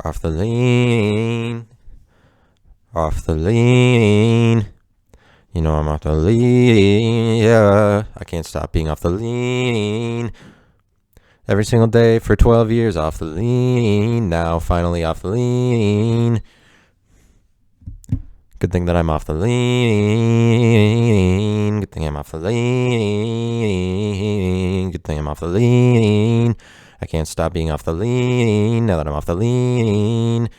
Off the lean. Off the lean. You know I'm off the lean. Yeah, I can't stop being off the lean. Every single day for 12 years off the lean. Now finally off the lean. Good thing that I'm off the lean. Good thing I'm off the lean. Good thing I'm off the lean. I can't stop being off the lean now that I'm off the lean.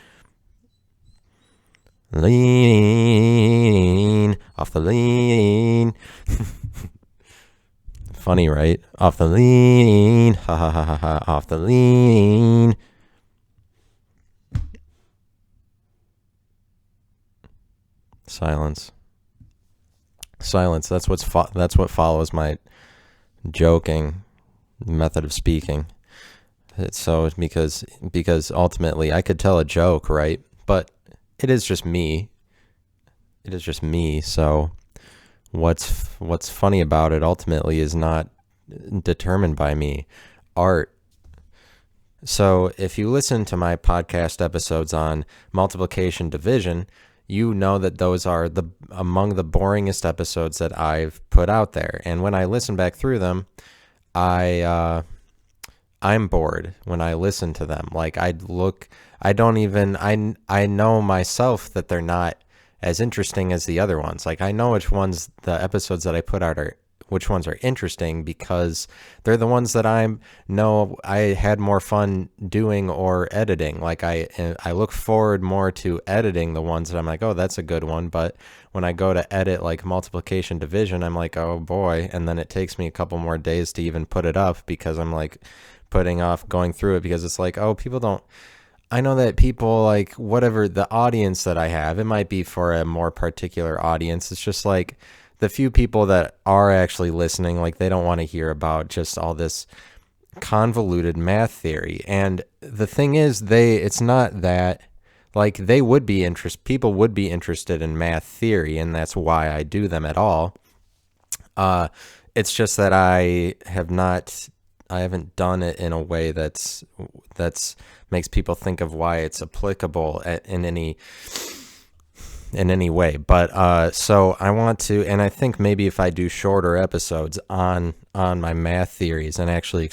Lean. Off the lean. Funny, right? Off the lean. Ha ha ha ha ha. Off the lean. Silence. That's what follows my joking method of speaking. So because ultimately I could tell a joke, right? But it is just me. So what's funny about it ultimately is not determined by me. Art. So if you listen to my podcast episodes on multiplication division, you know that those are among the boringest episodes that I've put out there. And when I listen back through them, I'm bored when I listen to them. Like I know myself that they're not as interesting as the other ones. Like I know the episodes that I put out which ones are interesting because they're the ones that I know I had more fun doing or editing. Like I look forward more to editing the ones that I'm like, oh, that's a good one. But when I go to edit like multiplication division, I'm like, oh boy. And then it takes me a couple more days to even put it up because I'm like putting off going through it because it's like, oh, I know that people like whatever the audience that I have, it might be for a more particular audience. It's just like the few people that are actually listening, like they don't want to hear about just all this convoluted math theory. And the thing is, it's not that like people would be interested in math theory, and that's why I do them at all. It's just that I haven't done it in a way that's makes people think of why it's applicable in any way. But so I want to, and I think maybe if I do shorter episodes on my math theories, and actually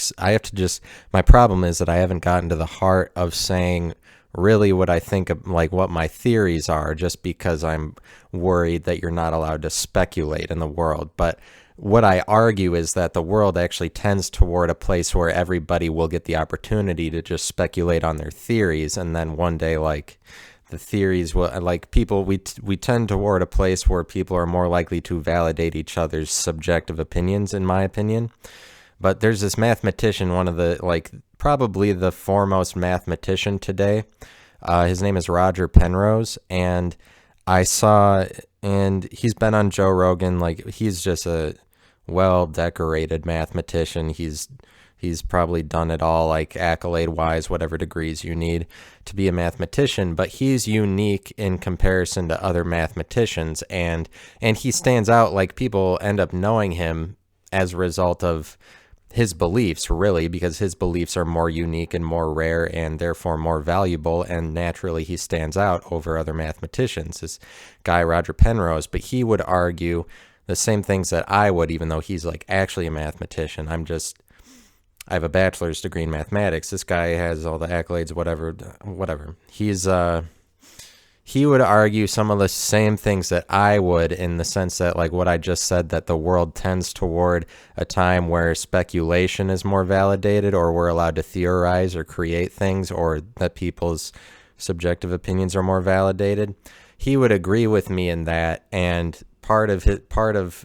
my problem is that I haven't gotten to the heart of saying really what I think of, like what my theories are, just because I'm worried that you're not allowed to speculate in the world. But what I argue is that the world actually tends toward a place where everybody will get the opportunity to just speculate on their theories, and then one day, like, the theories will, like, people, we tend toward a place where people are more likely to validate each other's subjective opinions, in my opinion. But there's this mathematician, one of the, like, probably the foremost mathematician today. His name is Roger Penrose, and he's been on Joe Rogan. Like, he's just a well-decorated mathematician. He's probably done it all, like accolade-wise, whatever degrees you need to be a mathematician, but he's unique in comparison to other mathematicians, and he stands out. Like, people end up knowing him as a result of his beliefs, really, because his beliefs are more unique and more rare and therefore more valuable, and naturally he stands out over other mathematicians, this guy Roger Penrose. But he would argue the same things that I would, even though he's like actually a mathematician. I have a bachelor's degree in mathematics. This guy has all the accolades, whatever. He would argue some of the same things that I would, in the sense that, like what I just said, that the world tends toward a time where speculation is more validated, or we're allowed to theorize or create things, or that people's subjective opinions are more validated. He would agree with me in that, and part of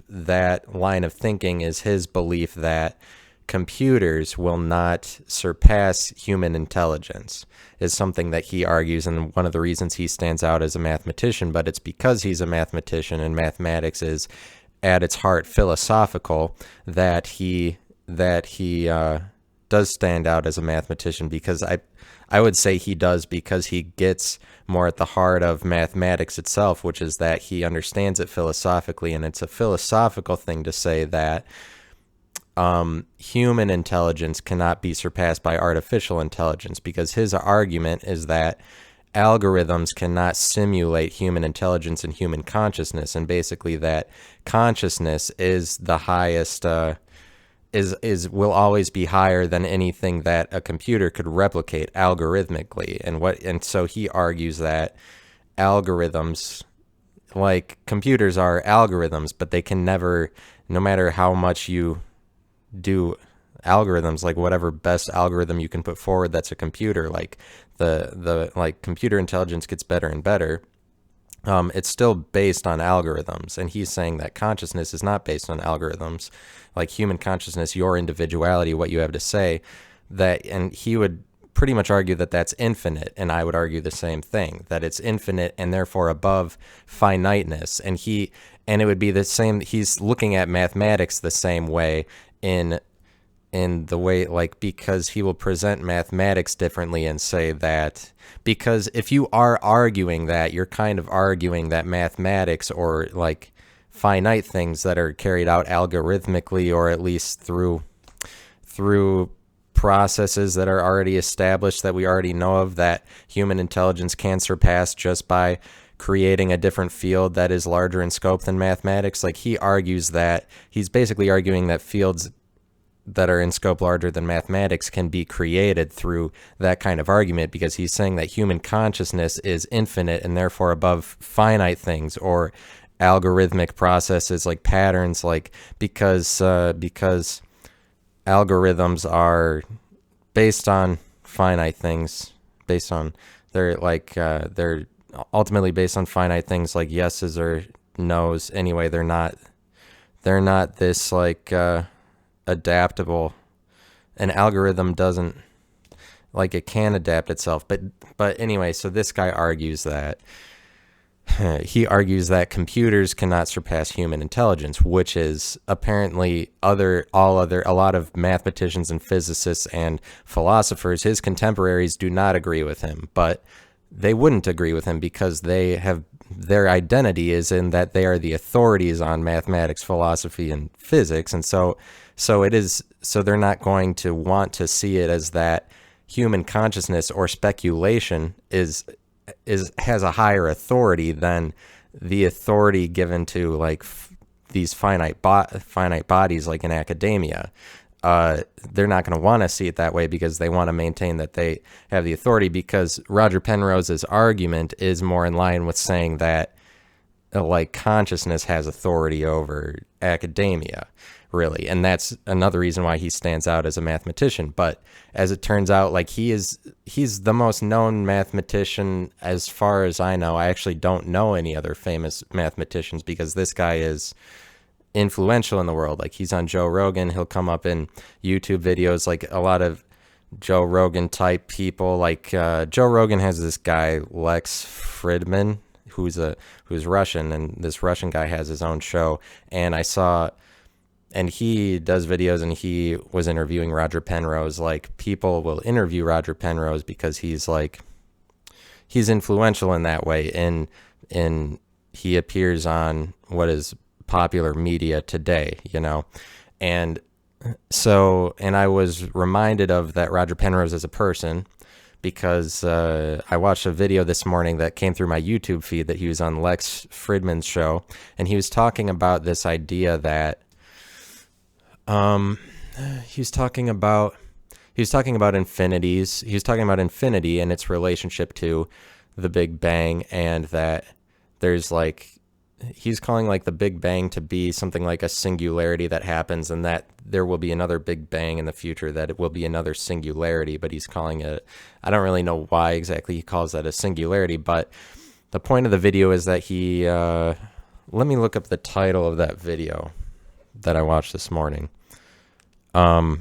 that line of thinking is his belief that computers will not surpass human intelligence, is something that he argues, and one of the reasons he stands out as a mathematician. But it's because he's a mathematician, and mathematics is at its heart philosophical, that he does stand out as a mathematician, because I would say he does, because he gets more at the heart of mathematics itself, which is that he understands it philosophically. And it's a philosophical thing to say that human intelligence cannot be surpassed by artificial intelligence, because his argument is that algorithms cannot simulate human intelligence and human consciousness, and basically that consciousness is the highest, will always be higher than anything that a computer could replicate algorithmically. And so he argues that algorithms, like computers, are algorithms, but they can never, no matter how much you do algorithms, like whatever best algorithm you can put forward that's a computer, like the like computer intelligence gets better and better, it's still based on algorithms. And he's saying that consciousness is not based on algorithms, like human consciousness, your individuality, what you have to say, that, and he would pretty much argue that that's infinite, and I would argue the same thing, that it's infinite and therefore above finiteness. And it would be the same, he's looking at mathematics the same way, in the way, like, because he will present mathematics differently and say that, because if you are arguing that, you're kind of arguing that mathematics, or like finite things that are carried out algorithmically, or at least through processes that are already established, that we already know of, that human intelligence can surpass just by creating a different field that is larger in scope than mathematics. Like, he argues that, he's basically arguing that fields that are in scope larger than mathematics can be created through that kind of argument, because he's saying that human consciousness is infinite and therefore above finite things, or algorithmic processes like patterns, like, because algorithms are based on finite things, they're ultimately based on finite things like yeses or nos. Anyway, they're not this like adaptable. An algorithm doesn't, like, it can adapt itself, but anyway, so this guy argues that computers cannot surpass human intelligence, which is apparently a lot of mathematicians and physicists and philosophers, his contemporaries, do not agree with him. But they wouldn't agree with him because their identity is in that they are the authorities on mathematics, philosophy, and physics. And so they're not going to want to see it as that human consciousness or speculation has a higher authority than the authority given to like these finite bodies, like in academia. They're not going to want to see it that way, because they want to maintain that they have the authority, because Roger Penrose's argument is more in line with saying that like consciousness has authority over academia, really. And that's another reason why he stands out as a mathematician. But as it turns out, like, he's the most known mathematician as far as I know. I actually don't know any other famous mathematicians, because this guy is influential in the world. Like, he's on Joe Rogan. He'll come up in YouTube videos, like a lot of Joe Rogan type people. Like Joe Rogan has this guy Lex Fridman, who's Russian, and this Russian guy has his own show. And and he does videos, and he was interviewing Roger Penrose. Like, people will interview Roger Penrose because he's influential in that way. And he appears on what is popular media today, and I was reminded of that Roger Penrose as a person, because I watched a video this morning that came through my YouTube feed that he was on Lex Fridman's show, and he was talking about this idea that he was talking about infinities. He was talking about infinity and its relationship to the Big Bang, and that there's he's calling the Big Bang to be something like a singularity that happens, and that there will be another Big Bang in the future, that it will be another singularity, but he's calling it, I don't really know why exactly he calls that a singularity, but the point of the video is that he, let me look up the title of that video that I watched this morning. But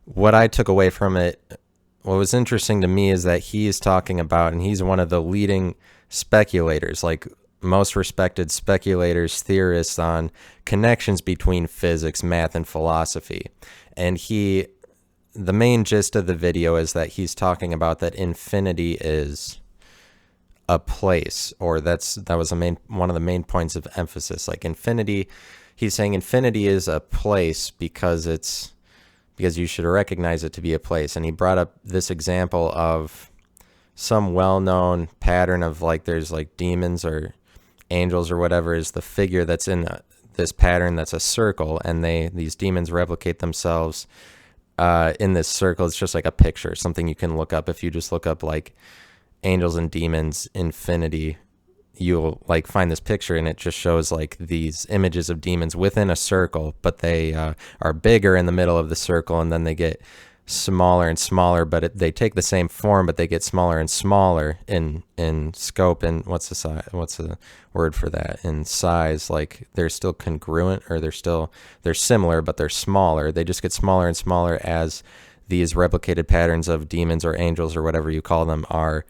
what I took away from it, what was interesting to me, is that he is talking about, and he's one of the leading speculators, most respected speculators, theorists on connections between physics, math, and philosophy. And the main gist of the video is that he's talking about that infinity is a place, or that was one of the main points of emphasis. Like, infinity, he's saying infinity is a place because you should recognize it to be a place. And he brought up this example of some well-known pattern of like there's like demons or angels or whatever is the figure that's in this pattern that's a circle, and these demons replicate themselves in this circle. It's just like a picture, something you can look up. If you just look up like angels and demons infinity, you'll like find this picture, and it just shows like these images of demons within a circle, but they are bigger in the middle of the circle, and then they get smaller and smaller, but they take the same form, but they get smaller and smaller in scope. And what's the word for that? In size, like they're still congruent, or they're similar, but they're smaller. They just get smaller and smaller as these replicated patterns of demons or angels or whatever you call them are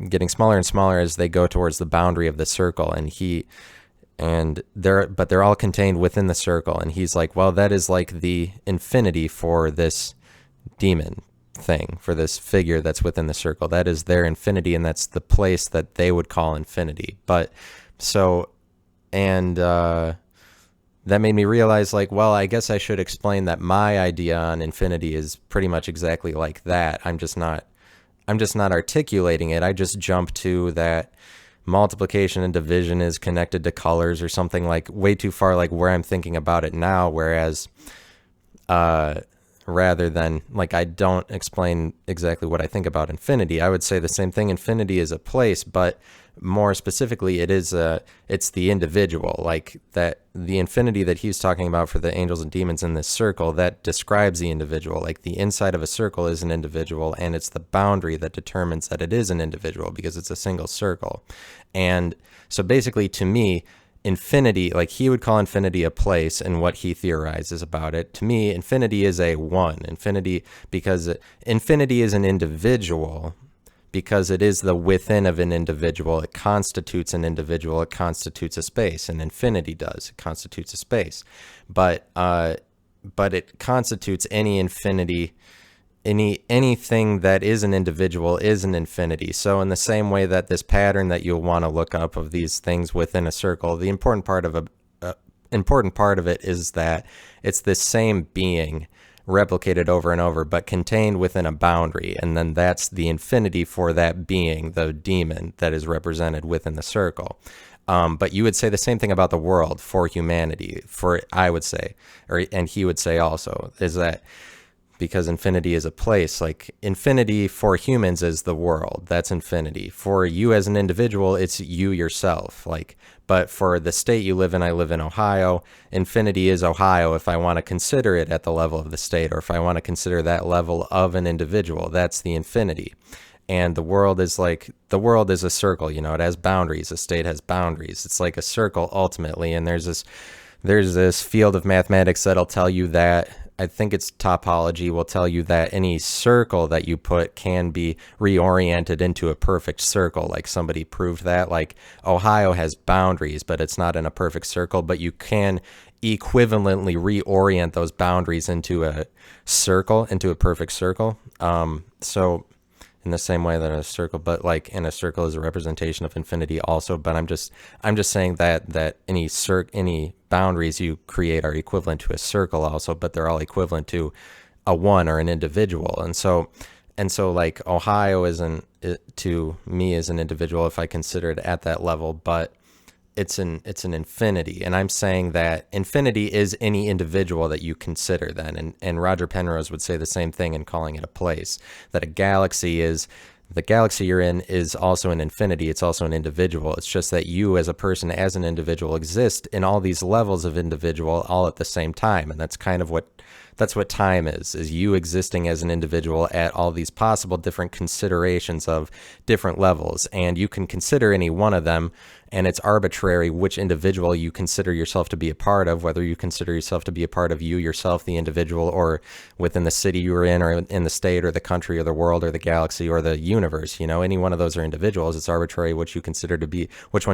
getting smaller and smaller as they go towards the boundary of the circle. And they're all contained within the circle. And he's like, well, that is like the infinity for this demon thing, for this figure that's within the circle. That is their infinity, and that's the place that they would call infinity. But so, and that made me realize, like, well, I guess I should explain that my idea on infinity is pretty much exactly like that. I'm just not articulating it. I just jump to that multiplication and division is connected to colors or something, like way too far, like where I'm thinking about it now. Whereas, rather than like, I don't explain exactly what I think about infinity. I would say the same thing. Infinity is a place, but more specifically, it's the individual, like that the infinity that he's talking about for the angels and demons in this circle, that describes the individual. Like the inside of a circle is an individual, and it's the boundary that determines that it is an individual because it's a single circle. And so basically, to me, infinity, like he would call infinity a place, and what he theorizes about it, to me, infinity is a one. Infinity, because infinity is an individual, because it is the within of an individual. It constitutes an individual. It constitutes a space, and infinity does. It constitutes a space, but it constitutes any infinity. Anything that is an individual is an infinity. So in the same way that this pattern that you'll want to look up of these things within a circle, the important part of it is that it's this same being replicated over and over, but contained within a boundary. And then that's the infinity for that being, the demon that is represented within the circle. But you would say the same thing about the world for humanity, I would say, and he would say also, is that because infinity is a place, like infinity for humans is the world. That's infinity. For you as an individual, it's you yourself. Like, but for the state you live in, I live in Ohio. Infinity is Ohio if I want to consider it at the level of the state, or if I want to consider that level of an individual, that's the infinity. And the world is a circle, it has boundaries. A state has boundaries. It's like a circle ultimately. And there's this field of mathematics that'll tell you that, I think it's topology, will tell you that any circle that you put can be reoriented into a perfect circle. Like somebody proved that, like Ohio has boundaries, but it's not in a perfect circle, but you can equivalently reorient those boundaries into a circle, into a perfect circle. So in the same way that a circle, but like in a circle is a representation of infinity also. But I'm just saying that any boundaries you create are equivalent to a circle also, but they're all equivalent to a one or an individual. And so like Ohio isn't, to me, as an individual if I consider it at that level, but it's an infinity. And I'm saying that infinity is any individual that you consider then. And Roger Penrose would say the same thing in calling it a place, that a galaxy is, the galaxy you're in is also an infinity. It's also an individual. It's just that you as a person, as an individual, exist in all these levels of individual all at the same time. And that's kind of that's what time is you existing as an individual at all these possible different considerations of different levels. And you can consider any one of them, and it's arbitrary which individual you consider yourself to be a part of, whether you consider yourself to be a part of you yourself, the individual, or within the city you're in, or in the state, or the country, or the world, or the galaxy, or the universe. Any one of those are individuals. It's arbitrary which one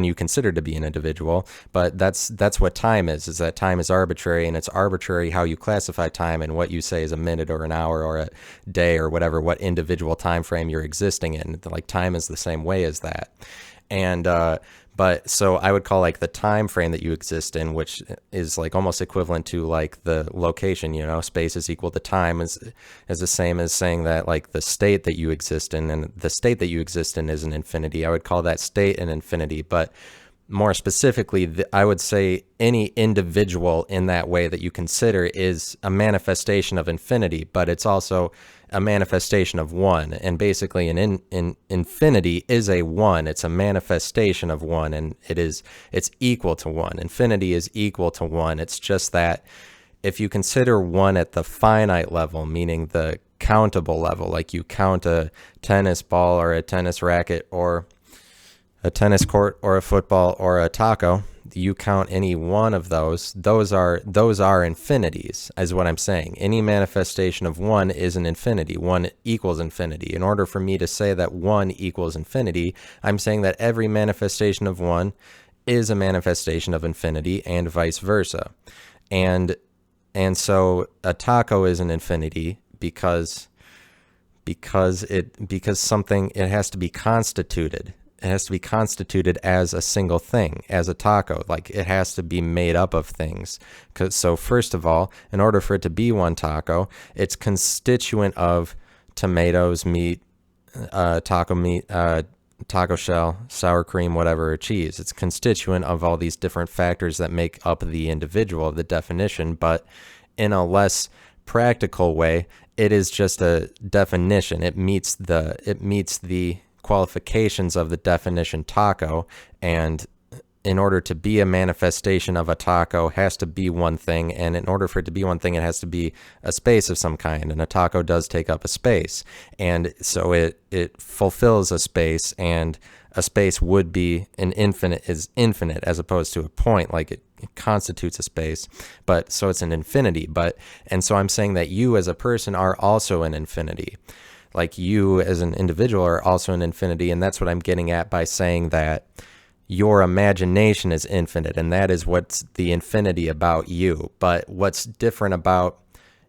you consider to be an individual. But that's what time is that time is arbitrary, and it's arbitrary how you classify time and what you say is a minute or an hour or a day or whatever, what individual time frame you're existing in. Like time is the same way as that. And but so I would call like the time frame that you exist in, which is like almost equivalent to like the location, you know, space is equal to time, is the same as saying that like the state that you exist in, and the state that you exist in is an infinity. I would call that state an infinity. But more specifically, I would say any individual in that way that you consider is a manifestation of infinity, but it's also a manifestation of one. And basically, an infinity is a one. It's a manifestation of one, and it's equal to one. Infinity is equal to one. It's just that if you consider one at the finite level, meaning the countable level, like you count a tennis ball or a tennis racket or a tennis court or a football or a taco, you count any one of those are infinities, is what I'm saying. Any manifestation of one is an infinity. One equals infinity. In order for me to say that one equals infinity, I'm saying that every manifestation of one is a manifestation of infinity, and vice versa. And so a taco is an infinity because something, it has to be constituted. It has to be constituted as a single thing, as a taco. Like, it has to be made up of things. So first of all, in order for it to be one taco, it's constituent of tomatoes, meat, taco meat, taco shell, sour cream, whatever, cheese. It's constituent of all these different factors that make up the individual of the definition. But in a less practical way, it is just a definition. It meets the qualifications of the definition taco, and in order to be a manifestation of a taco, has to be one thing, and in order for it to be one thing, it has to be a space of some kind, and a taco does take up a space, and so it fulfills a space, and a space would be is infinite as opposed to a point, like it constitutes a space, but so it's an infinity. And so I'm saying that you as a person are also an infinity. Like, you as an individual are also an infinity, and that's what I'm getting at by saying that your imagination is infinite, and that is what's the infinity about you. But what's different about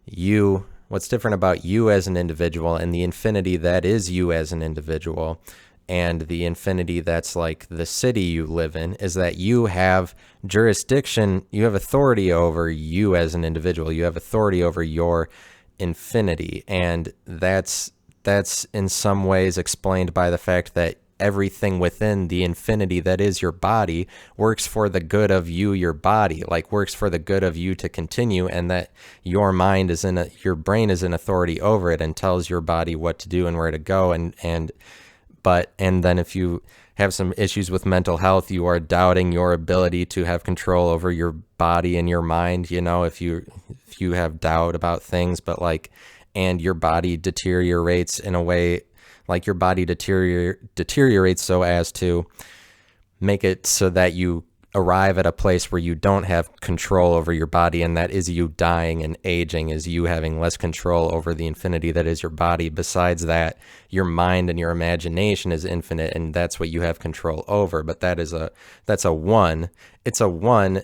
you as an individual, and the infinity that is you as an individual, and the infinity that's like the city you live in, is that you have jurisdiction, you have authority over you as an individual. You have authority over your infinity, and that's in some ways explained by the fact that everything within the infinity that is your body works for the good of you, your body, like works for the good of you to continue, and that your brain is in authority over it and tells your body what to do and where to go. And then if you have some issues with mental health, you are doubting your ability to have control over your body and your mind, you know, if you have doubt about things, and your body deteriorates in a way, like your body deteriorates so as to make it so that you arrive at a place where you don't have control over your body, and that is you dying and aging, is you having less control over the infinity that is your body. Besides that, your mind and your imagination is infinite, and that's what you have control over. But that's a one. It's a one.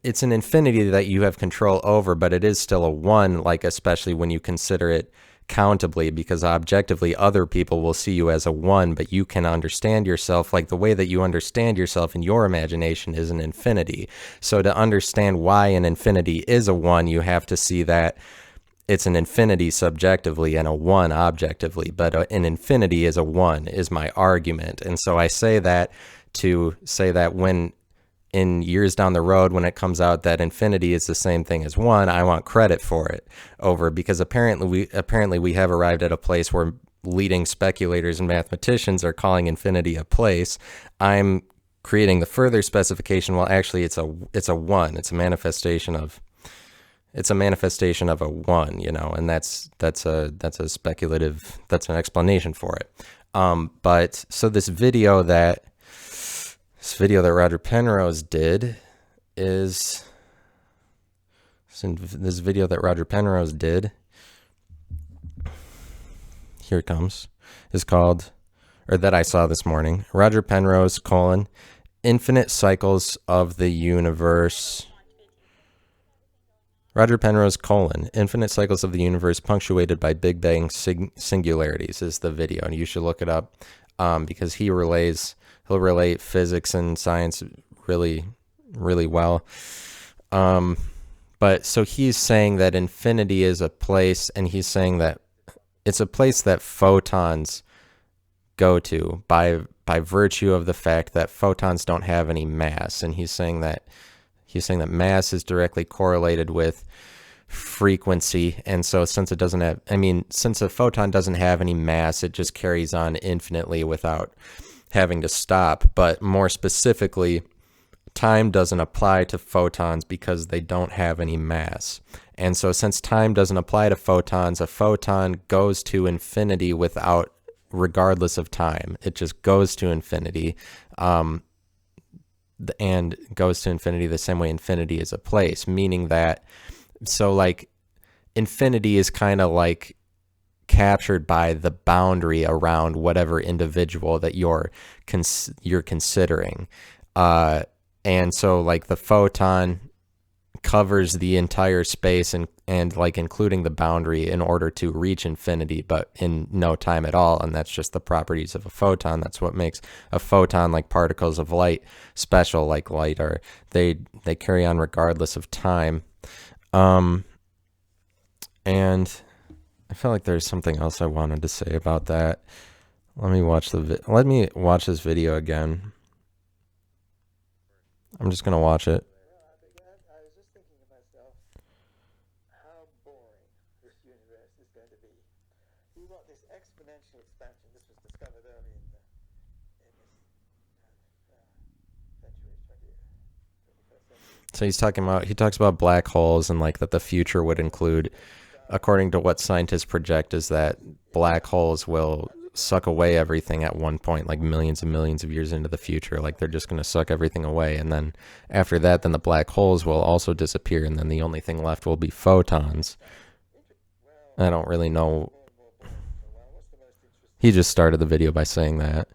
It's an infinity that you have control over, but it is still a one, like, especially when you consider it countably, because objectively other people will see you as a one, but you can understand yourself, like the way that you understand yourself in your imagination is an infinity. So to understand why an infinity is a one, you have to see that it's an infinity subjectively and a one objectively, but an infinity is a one, is my argument. And so I say that to say that when in years down the road, when it comes out that infinity is the same thing as one, I want credit for it because apparently we have arrived at a place where leading speculators and mathematicians are calling infinity a place. I'm creating the further specification. Well, actually, it's a one. It's a manifestation of a one, you know, and that's a speculative. That's an explanation for it. But so this video that Roger Penrose did is here it comes, is called, or that I saw this morning, Roger Penrose, Infinite Cycles of the Universe. Roger Penrose, Infinite Cycles of the Universe punctuated by Big Bang Singularities is the video, and you should look it up. because he'll relate physics and science really, really well. But so he's saying that infinity is a place, and he's saying that it's a place that photons go to by virtue of the fact that photons don't have any mass. And he's saying that mass is directly correlated with frequency. And so since a photon doesn't have any mass, it just carries on infinitely without having to stop. But more specifically, time doesn't apply to photons because they don't have any mass. And so since time doesn't apply to photons, a photon goes to infinity regardless of time. It just goes to infinity, and goes to infinity the same way infinity is a place, meaning that, so like infinity is kind of like captured by the boundary around whatever individual that you're considering. And so like the photon covers the entire space and like including the boundary in order to reach infinity, but in no time at all. And that's just the properties of a photon. That's what makes a photon, like particles of light, special. Like light they carry on regardless of time. And I feel like there's something else I wanted to say about that. Let me watch this video again. I'm just gonna watch it. I was just thinking to myself, how boring this universe is going to be. You've got this exponential expansion. This was discovered early in this century, 21st century. So he talks about black holes, and like that the future would include, according to what scientists project, is that black holes will suck away everything at one point, like millions and millions of years into the future. Like they're just going to suck everything away, and then after that, then the black holes will also disappear, and then the only thing left will be photons. I don't really know. He just started the video by saying that.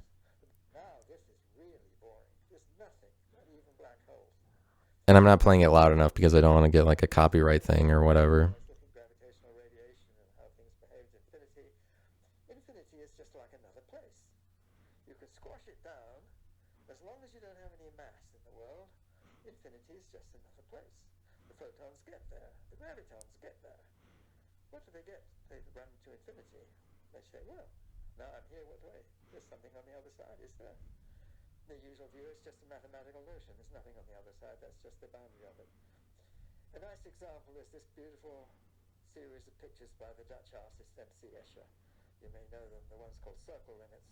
And I'm not playing it loud enough because I don't want to get like a copyright thing or whatever. Infinity is just like another place. You can squash it down. As long as you don't have any mass in the world, infinity is just another place. The photons get there. The gravitons get there. What do they get? They run to infinity. They say, well, now I'm here, what do I? There's something on the other side, is there? The usual view is just a mathematical notion. There's nothing on the other side. That's just the boundary of it. A nice example is this beautiful series of pictures by the Dutch artist M.C. Escher. You may know them, the ones called circle limits.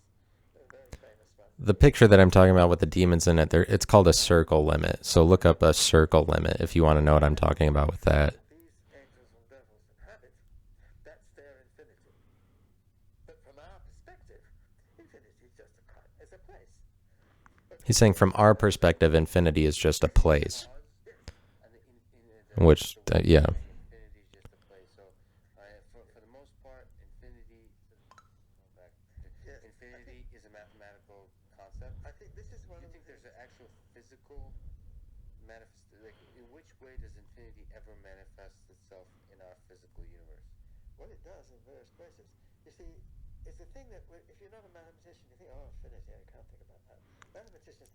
They're very famous ones. The picture that I'm talking about with the demons in it, it's called a circle limit. So look up a circle limit if you want to know what I'm talking about with that. These angels and devils inhabit, that's their infinity. But from our perspective, infinity is just a place. He's saying from our perspective, infinity is just a place. Which, yeah. Infinity is a mathematical concept. I think this is one. Do you think there's an actual physical like in which way does infinity ever manifest itself in our physical universe? Well, it does in various places. You see, it's a thing that if you're not a mathematician, you think, oh, infinity, I can't think about that. Mathematicians.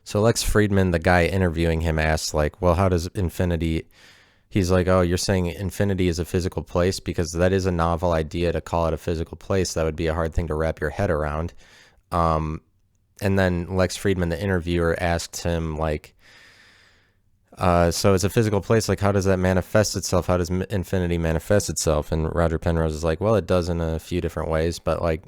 So Lex Fridman, the guy interviewing him, asked like, well, how does infinity... He's like, oh, you're saying infinity is a physical place? Because that is a novel idea to call it a physical place. That would be a hard thing to wrap your head around. And then Lex Fridman, the interviewer, asked him, like, so it's a physical place. Like, how does that manifest itself? How does infinity manifest itself? And Roger Penrose is like, well, it does in a few different ways. But, like,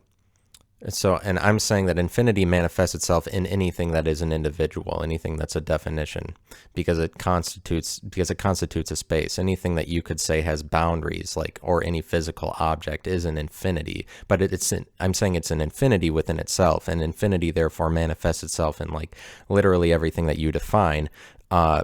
so, and I'm saying that infinity manifests itself in anything that is an individual, anything that's a definition, because it constitutes a space. Anything that you could say has boundaries, like, or any physical object is an infinity, but I'm saying it's an infinity within itself, and infinity therefore manifests itself in like literally everything that you define,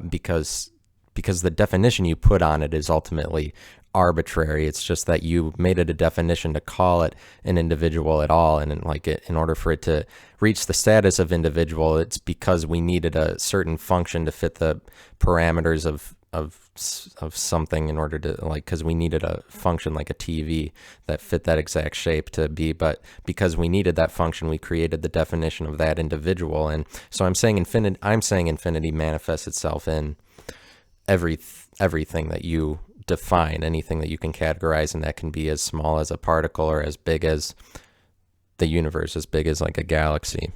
because the definition you put on it is ultimately arbitrary. It's just that you made it a definition to call it an individual at all, and in order for it to reach the status of individual, it's because we needed a certain function to fit the parameters of something in order to, like, because we needed a function like a TV that fit that exact shape to be, but because we needed that function, we created the definition of that individual. And so I'm saying infinity manifests itself in everything that you define, anything that you can categorize, and that can be as small as a particle or as big as the universe, as big as like a galaxy.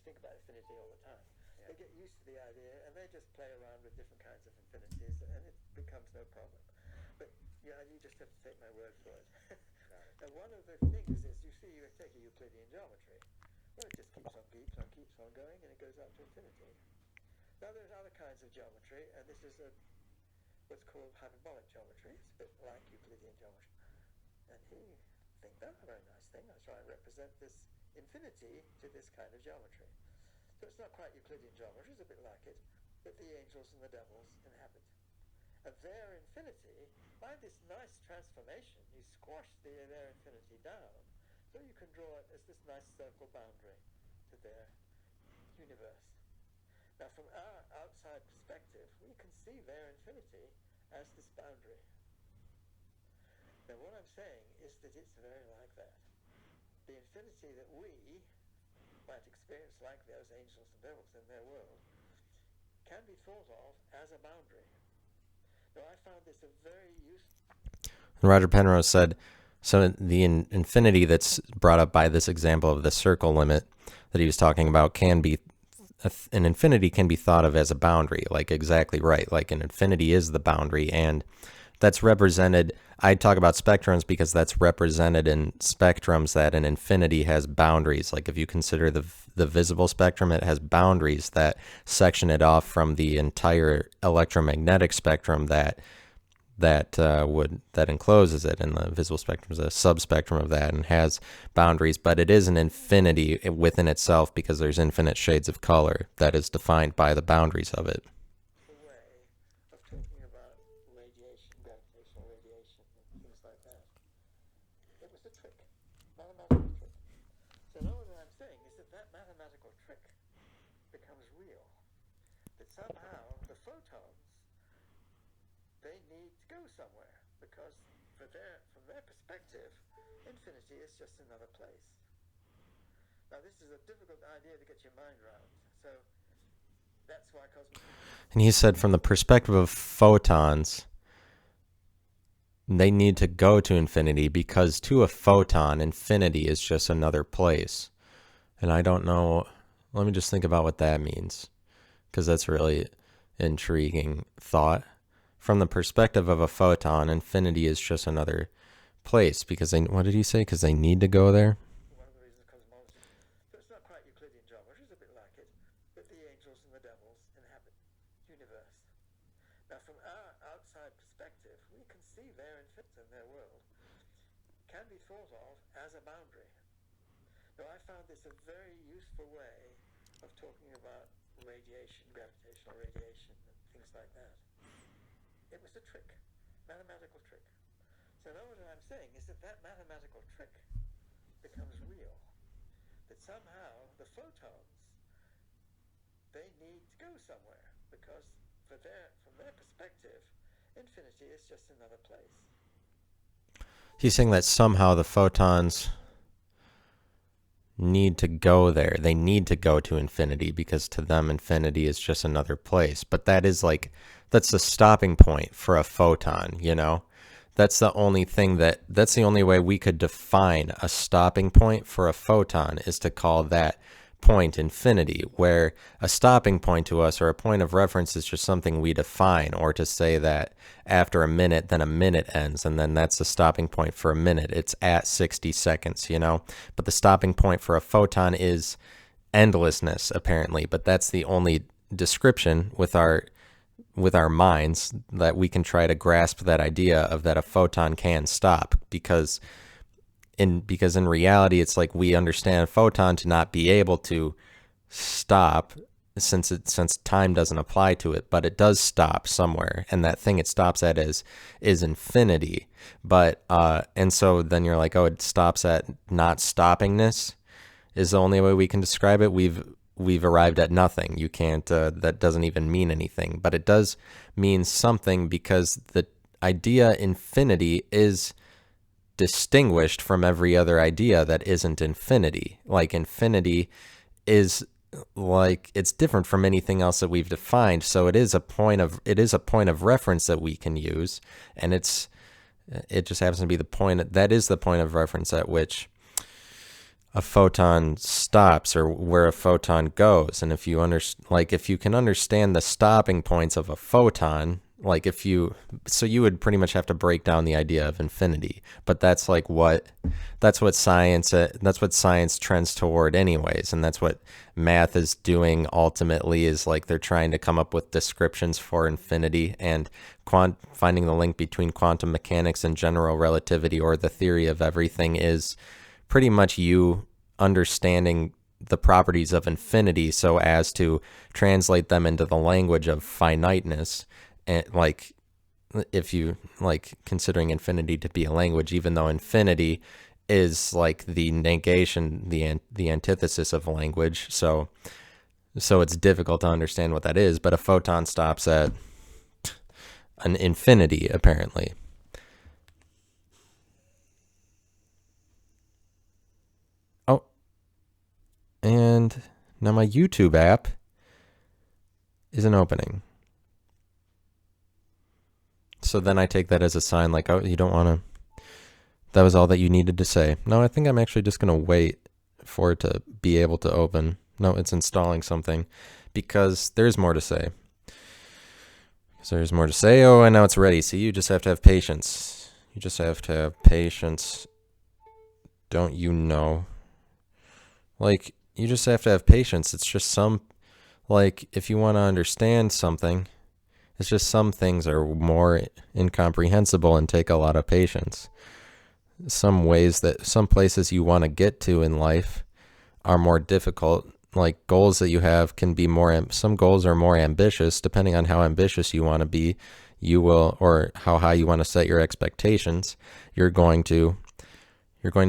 Think about infinity all the time. They get used to the idea and they just play around with different kinds of infinities and it becomes no problem. But yeah, you just have to take my word for it. And one of the things is, you see, you take a Euclidean geometry. Well, it just keeps on going and it goes out to infinity. Now there's other kinds of geometry, and this is what's called hyperbolic geometry. It's a bit like Euclidean geometry. And he thinks that's a very nice thing. I try and represent this infinity to this kind of geometry. So it's not quite Euclidean geometry, it's a bit like it, but the angels and the devils inhabit. And their infinity, by this nice transformation, you squash their infinity down, so you can draw it as this nice circle boundary to their universe. Now, from our outside perspective, we can see their infinity as this boundary. Now, what I'm saying is that it's very like that. The infinity that we might experience like those angels and devils in their world can be thought of as a boundary. Now, I found this a very useful... Roger Penrose said, so the infinity that's brought up by this example of the circle limit that he was talking about can be, an infinity can be thought of as a boundary, like exactly right. Like an infinity is the boundary, and that's represented, I talk about spectrums because that's represented in spectrums that an infinity has boundaries. Like if you consider the visible spectrum, it has boundaries that section it off from the entire electromagnetic spectrum that encloses it, and the visible spectrum is a subspectrum of that and has boundaries, but it is an infinity within itself because there's infinite shades of color that is defined by the boundaries of it. way of talking about radiation, gravitational radiation, and things like that. It was a trick, mathematical trick. So now what I'm saying is that mathematical trick becomes real. That somehow the photons, they need to go somewhere, because from their perspective, infinity is just another place. Now this is a difficult idea to get your mind around. So that's why and he said from the perspective of photons, they need to go to infinity because to a photon, infinity is just another place. And I don't know, let me just think about what that means, because that's really intriguing thought. From the perspective of a photon, infinity is just another place because they, what did he say? Because they need to go there? one of the reasons cosmology. So it's not quite Euclidean geometry, it's a bit like it, but the angels and the devils inhabit universe. Now from our outside perspective, we can see their infinity in their world can be thought of as a boundary. Now I found this a very useful way of talking about radiation, gravitational radiation, and things like that. It was a trick, mathematical trick. So now what I'm saying is that mathematical trick becomes real. That somehow the photons, they need to go somewhere, because from their perspective, infinity is just another place. He's saying that somehow the photons need to go there. They need to go to infinity because to them infinity is just another place. But that is like, that's the stopping point for a photon, you know? That's the only thing that's the only way we could define a stopping point for a photon, is to call that point infinity, where a stopping point to us or a point of reference is just something we define, or to say that after a minute, then a minute ends, and then that's the stopping point for a minute. It's at 60 seconds, you know? But the stopping point for a photon is endlessness, apparently, but that's the only description with our minds that we can try to grasp that idea of that a photon can stop, because in reality it's like we understand a photon to not be able to stop since time doesn't apply to it, but it does stop somewhere, and that thing it stops at is infinity. But and so then you're like, oh, it stops at not stoppingness is the only way we can describe it. we've arrived at nothing. You can't, that doesn't even mean anything, but it does mean something because the idea infinity is distinguished from every other idea that isn't infinity. Like infinity is like, it's different from anything else that we've defined. So it is a point of reference that we can use. And it just happens to be the point that is the point of reference at which a photon stops, or where a photon goes. And if you if you can understand the stopping points of a photon, so you would pretty much have to break down the idea of infinity. But that's what science trends toward anyways. And that's what math is doing ultimately, is like they're trying to come up with descriptions for infinity, and finding the link between quantum mechanics and general relativity, or the theory of everything, is pretty much you understanding the properties of infinity so as to translate them into the language of finiteness. And if you considering infinity to be a language, even though infinity is like the negation, the antithesis of language. So it's difficult to understand what that is, but a photon stops at an infinity, apparently. Oh, and now my YouTube app isn't opening. So then I take that as a sign like, oh, you don't want to, that was all that you needed to say. No, I think I'm actually just going to wait for it to be able to open. No, it's installing something because there's more to say. So there's more to say. Oh, and now it's ready. See, you just have to have patience. You just have to have patience. Don't you know? You just have to have patience. It's just if you want to understand something, it's just some things are more incomprehensible and take a lot of patience. Some places you want to get to in life are more difficult. Like goals that you have can be some goals are more ambitious. Depending on how ambitious you want to be, or how high you want to set your expectations, you're going to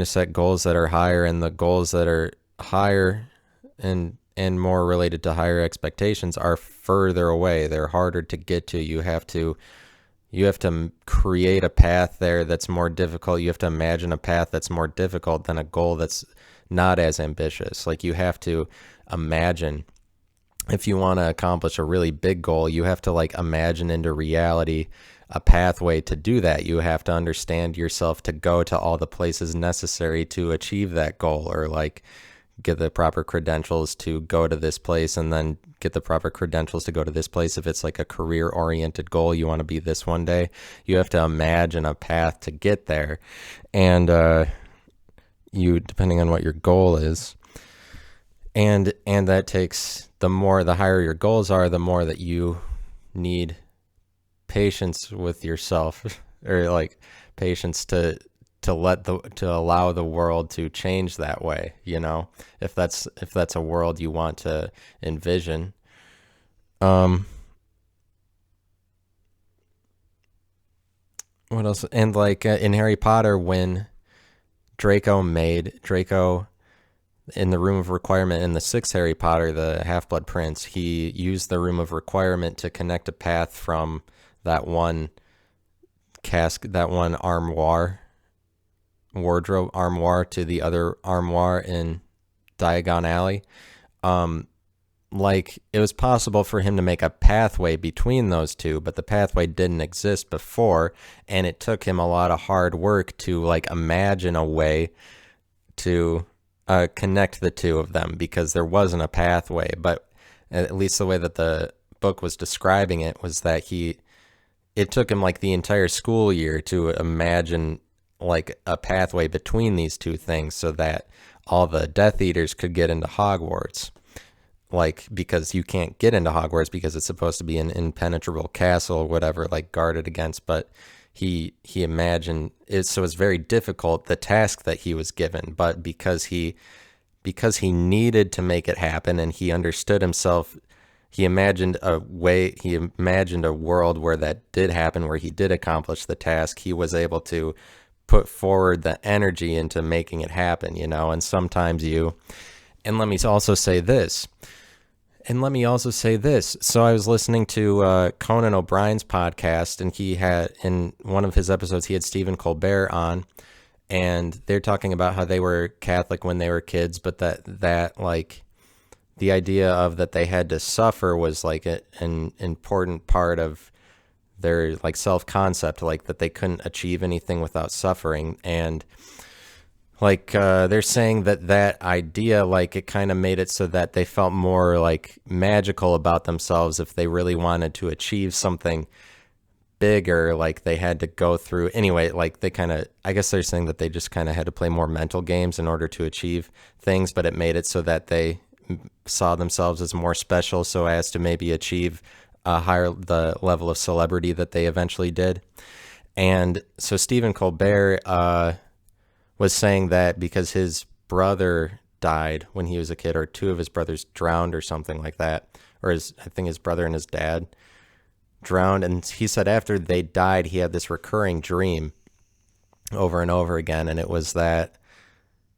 set goals that are higher, and the goals that are higher and more related to higher expectations are further away. They're harder to get to. You have to create a path there that's more difficult. You have to imagine a path that's more difficult than a goal that's not as ambitious. Like you have to imagine, if you want to accomplish a really big goal, you have to imagine into reality a pathway to do that. You have to understand yourself to go to all the places necessary to achieve that goal, or get the proper credentials to go to this place, and then get the proper credentials to go to this place. If it's a career-oriented goal, you want to be this one day, you have to imagine a path to get there. And depending on what your goal is, and that takes, the higher your goals are, the more that you need patience with yourself, or patience to allow the world to change that way, if that's a world you want to envision. What else? And in Harry Potter, when Draco in the Room of Requirement in the sixth Harry Potter, the Half-Blood Prince, he used the Room of Requirement to connect a path from that one wardrobe armoire to the other armoire in Diagon Alley. It was possible for him to make a pathway between those two, but the pathway didn't exist before, and it took him a lot of hard work to imagine a way to connect the two of them, because there wasn't a pathway. But at least the way that the book was describing it was that it took him the entire school year to imagine a pathway between these two things, so that all the Death Eaters could get into Hogwarts. Because you can't get into Hogwarts because it's supposed to be an impenetrable castle or whatever, guarded against. But he imagined it, so it's very difficult, the task that he was given. But because he needed to make it happen, and he understood himself, he imagined a world where that did happen, where he did accomplish the task. He was able to put forward the energy into making it happen, and sometimes and let me also say this, And let me also say this. So I was listening to Conan O'Brien's podcast, and he had, in one of his episodes, he had Stephen Colbert on, and they're talking about how they were Catholic when they were kids, but that like the idea of that they had to suffer was like an important part of their like self-concept, like that they couldn't achieve anything without suffering. And like they're saying that idea, like it kind of made it so that they felt more like magical about themselves if they really wanted to achieve something bigger, like they had to go through anyway. Like they kind of, I guess they're saying that they just kind of had to play more mental games in order to achieve things, but it made it so that they saw themselves as more special, so as to maybe achieve the level of celebrity that they eventually did. And so Stephen Colbert was saying that because his brother died when he was a kid, or two of his brothers drowned or something like that, or I think his brother and his dad drowned. And he said after they died, he had this recurring dream over and over again. And it was that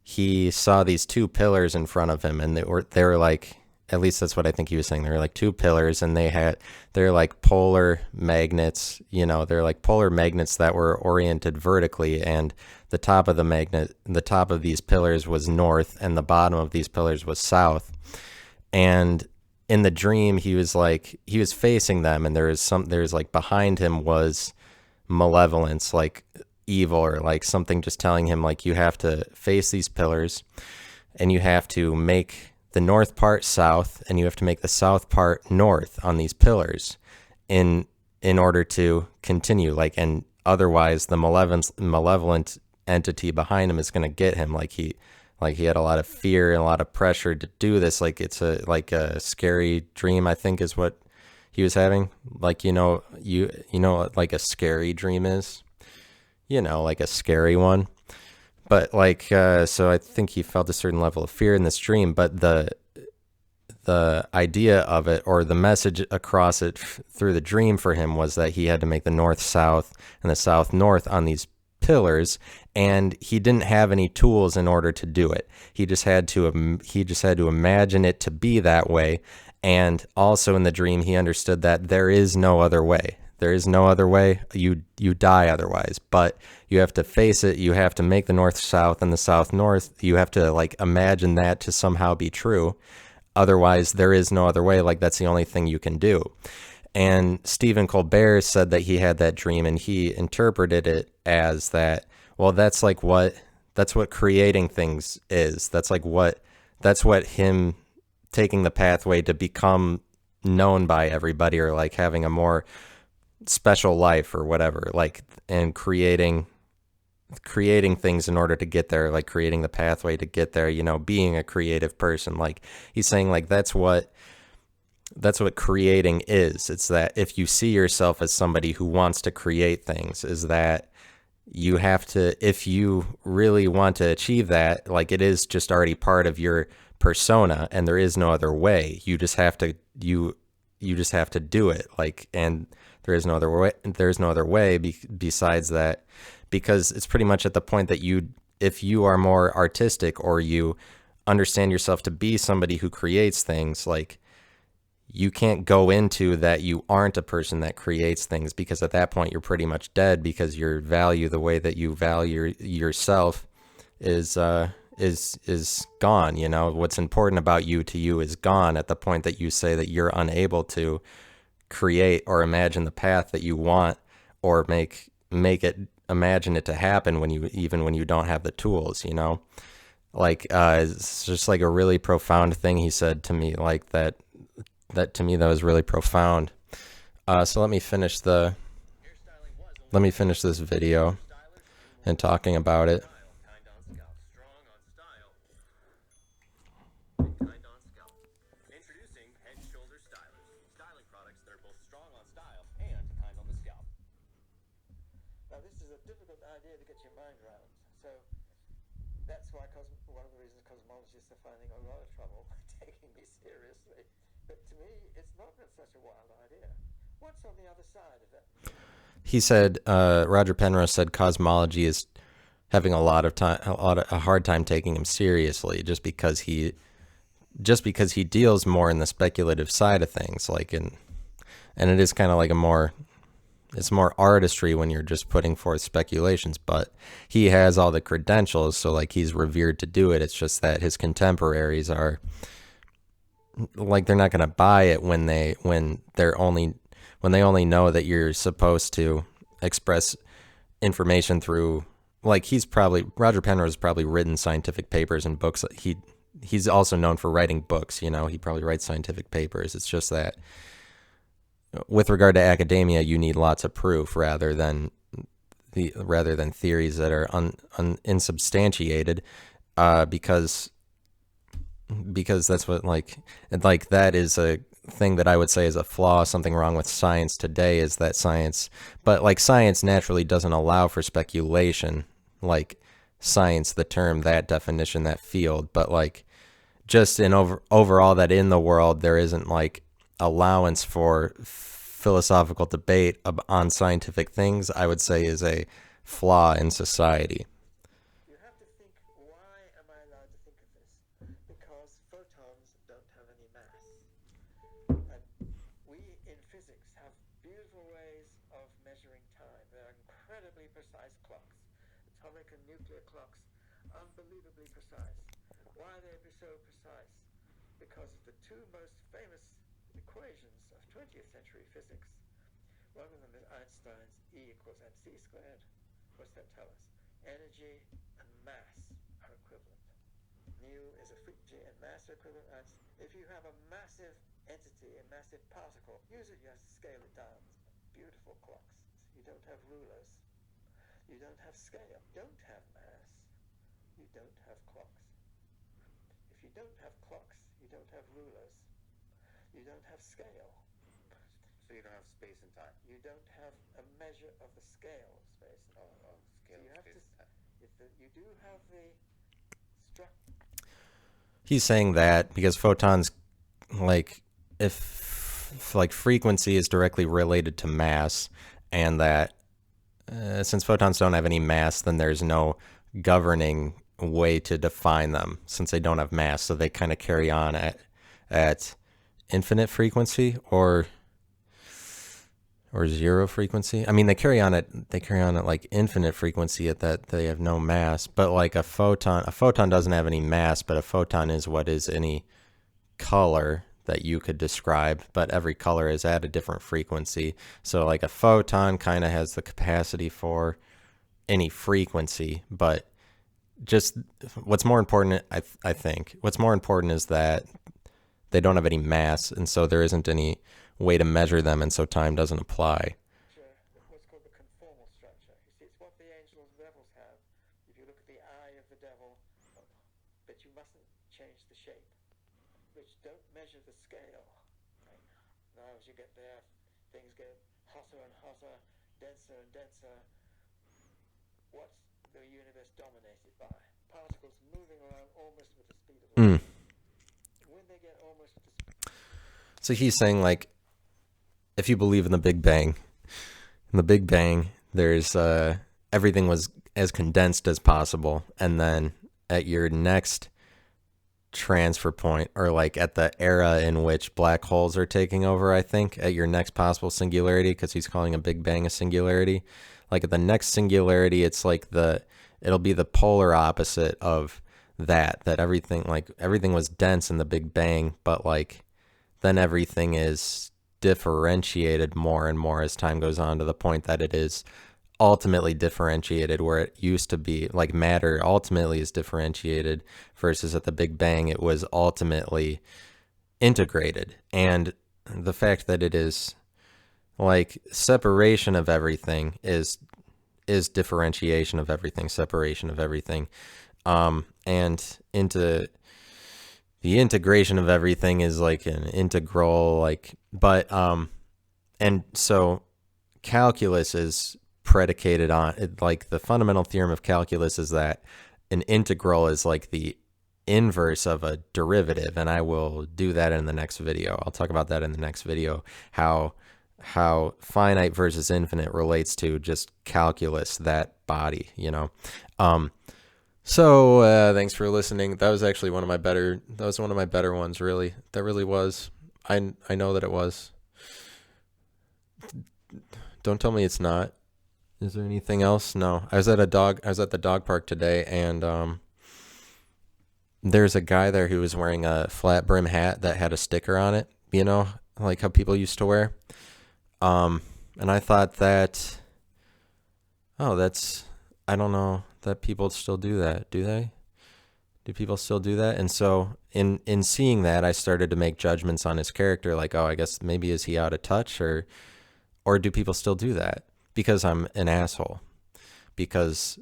he saw these two pillars in front of him, and they were like, at least that's what I think he was saying. They were like two pillars, and they're like polar magnets, they're like polar magnets that were oriented vertically, and the top of these pillars was north, and the bottom of these pillars was south. And in the dream, he was facing them, and there's like behind him was malevolence, like evil, or like something just telling him like, you have to face these pillars, and you have to make the north part south, and you have to make the south part north on these pillars in order to continue, like, and otherwise the malevolent entity behind him is going to get him. Like he had a lot of fear and a lot of pressure to do this. Like it's a scary dream, I think, is what he was having. Like, like a scary dream is, like a scary one. But like, so I think he felt a certain level of fear in this dream, but the idea of it, or the message across it through the dream for him, was that he had to make the north south and the south north on these pillars, and he didn't have any tools in order to do it. He just had to imagine it to be that way. And also in the dream, he understood that there is no other way. There is no other way. You die otherwise, but you have to face it. You have to make the north south and the south north. You have to like imagine that to somehow be true. Otherwise, there is no other way. Like that's the only thing you can do. And Stephen Colbert said that he had that dream, and he interpreted it as that, well, that's what creating things is. That's what him taking the pathway to become known by everybody, or like having a more special life or whatever, like, and creating things in order to get there, like creating the pathway to get there, being a creative person. Like he's saying, like, that's what creating is. It's that if you see yourself as somebody who wants to create things, is that you have to, if you really want to achieve that, like it is just already part of your persona, and there is no other way. You just have to do it, like, and there is no other way besides that, because it's pretty much at the point that if you are more artistic, or you understand yourself to be somebody who creates things, like you can't go into that you aren't a person that creates things, because at that point you're pretty much dead, because your value, the way that you value yourself is gone. What's important about you to you is gone at the point that you say that you're unable to create or imagine the path that you want, or imagine it to happen when you don't have the tools. Like it's just like a really profound thing he said to me, like that to me that was really profound. So let me finish this video and talking about it. Now this is a difficult idea to get your mind around, so that's why one of the reasons cosmologists are finding a lot of trouble taking me seriously. But to me, it's not such a wild idea. What's on the other side of it? He said, Roger Penrose said cosmology is having a hard time taking him seriously, just because he just because he deals more in the speculative side of things, like and it is kind of like it's more artistry when you're just putting forth speculations, but he has all the credentials, so like he's revered to do it. It's just that his contemporaries are like, they're not going to buy it when they only know that you're supposed to express information through, like, Roger Penrose has probably written scientific papers and books. He's also known for writing books, he probably writes scientific papers. It's just that with regard to academia, you need lots of proof rather than theories that are insubstantiated, because that's what, like that is a thing that I would say is a flaw. Something wrong with science today is that science naturally doesn't allow for speculation, like science, the term, that definition, that field, but like just in overall, that in the world there isn't like allowance for philosophical debate on scientific things, I would say is a flaw in society. You have to think, why am I allowed to think of this? Because photons don't have any mass. And we in physics have beautiful ways of measuring time. They're incredibly precise clocks. Atomic and nuclear clocks, unbelievably precise. Why are they so precise? Because of the two most famous equations of 20th century physics. One of them is Einstein's E equals mc squared. What's that tell us? Energy and mass are equivalent. Nu is a frequency and mass are equivalent. If you have a massive entity, a massive particle, usually you have to scale it down. Beautiful clocks. You don't have rulers. You don't have scale. You don't have mass. You don't have clocks. If you don't have clocks, you don't have rulers. You don't have scale. So you don't have space and time. You don't have a measure of the scale of space and time. Scale So you of have space and time. you do have the structure. He's saying that because photons, like, if like frequency is directly related to mass, and that since photons don't have any mass, then there's no governing way to define them since they don't have mass, so they kind of carry on at infinite frequency or zero frequency. I mean, they carry on at like infinite frequency at that they have no mass. But like a photon doesn't have any mass, but a photon is what is any color that you could describe, but every color is at a different frequency. So like a photon kind of has the capacity for any frequency, but just what's more important, I think, what's more important is that they don't have any mass, and so there isn't any way to measure them, and so time doesn't apply. What's called the conformal structure. You see, it's what the angels and devils have. If you look at the eye of the devil, but you mustn't change the shape, which don't measure the scale. Right? Now, as you get there, things get hotter and hotter, denser and denser. What's the universe dominated by? Particles moving around almost with the speed of light. When they get almost with the speed. So he's saying, like, if you believe in the Big Bang, there's everything was as condensed as possible, and then at your next transfer point, or like at the era in which black holes are taking over, I think, at your next possible singularity, because he's calling a Big Bang a singularity, like at the next singularity, it's like it'll be the polar opposite of that everything was dense in the Big Bang, but like then everything is differentiated more and more as time goes on, to the point that it is ultimately differentiated, where it used to be like matter ultimately is differentiated, versus at the Big Bang it was ultimately integrated. And the fact that it is like separation of everything is differentiation of everything, separation of everything, and into the integration of everything is like an integral, like, but and so calculus is predicated on it, like the fundamental theorem of calculus is that an integral is like the inverse of a derivative, and I will do that in the next video. I'll talk about that in the next video, how finite versus infinite relates to just calculus, that body, So thanks for listening. That was actually one of my better. That was one of my better ones. Really, that really was. I know that it was. Don't tell me it's not. Is there anything else? No. I was at the dog park today, and there's a guy there who was wearing a flat brim hat that had a sticker on it. You know, like how people used to wear. And I thought that. Oh, that's. I don't know that people still do that. Do they? Do people still do that? And so in seeing that, I started to make judgments on his character, like, oh, I guess maybe is he out of touch, or do people still do that? Because I'm an asshole. Because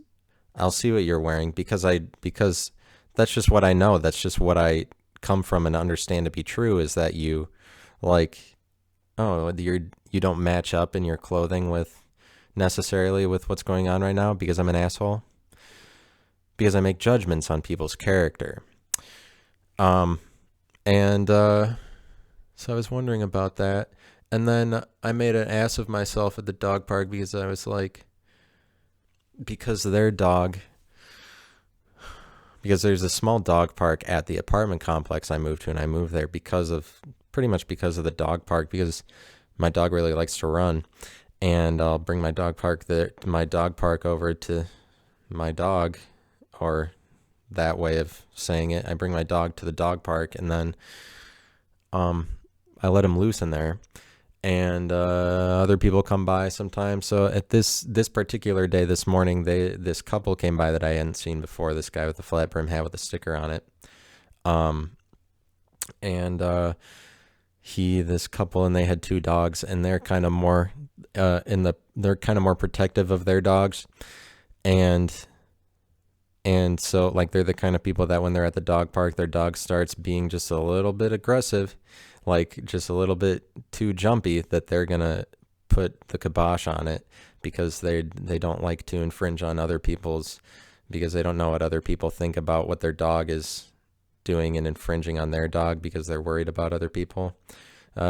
I'll see what you're wearing, because that's just what I know. That's just what I come from and understand to be true, is that you like, oh, you don't match up in your clothing with necessarily with what's going on right now, because I'm an asshole. Because I make judgments on people's character. And so I was wondering about that. And then I made an ass of myself at the dog park, because I was like, because their dog, because there's a small dog park at the apartment complex I moved to, and I moved there pretty much because of the dog park, because my dog really likes to run. And I'll bring my dog park over to my dog, or that way of saying it. I bring my dog to the dog park, and then I let him loose in there, and other people come by sometimes. So at this particular day, this morning, this couple came by that I hadn't seen before. This guy with the flat brim hat with a sticker on it, and this couple, and they had two dogs, and they're kind of more they're kind of more protective of their dogs, and so, like, they're the kind of people that when they're at the dog park, their dog starts being just a little bit aggressive, like just a little bit too jumpy, that they're going to put the kibosh on it, because they don't like to infringe on other people's, because they don't know what other people think about what their dog is doing and infringing on their dog, because they're worried about other people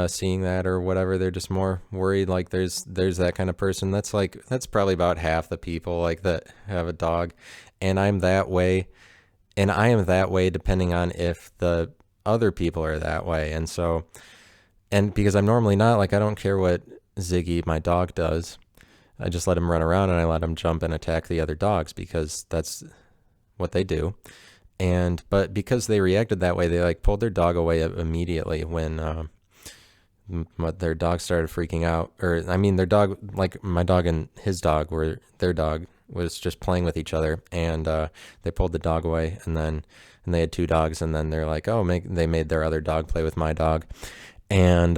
seeing that or whatever. They're just more worried. Like there's that kind of person. That's probably about half the people like that have a dog. And I'm that way, and I am that way depending on if the other people are that way. And so, and because I'm normally not, like, I don't care what Ziggy, my dog, does. I just let him run around, and I let him jump and attack the other dogs, because that's what they do. But because they reacted that way, they like pulled their dog away immediately when their dog started freaking out. Or, I mean, their dog, like my dog and his dog, their dog was just playing with each other, and they pulled the dog away, and they had two dogs, and then they're like, oh, they made their other dog play with my dog, and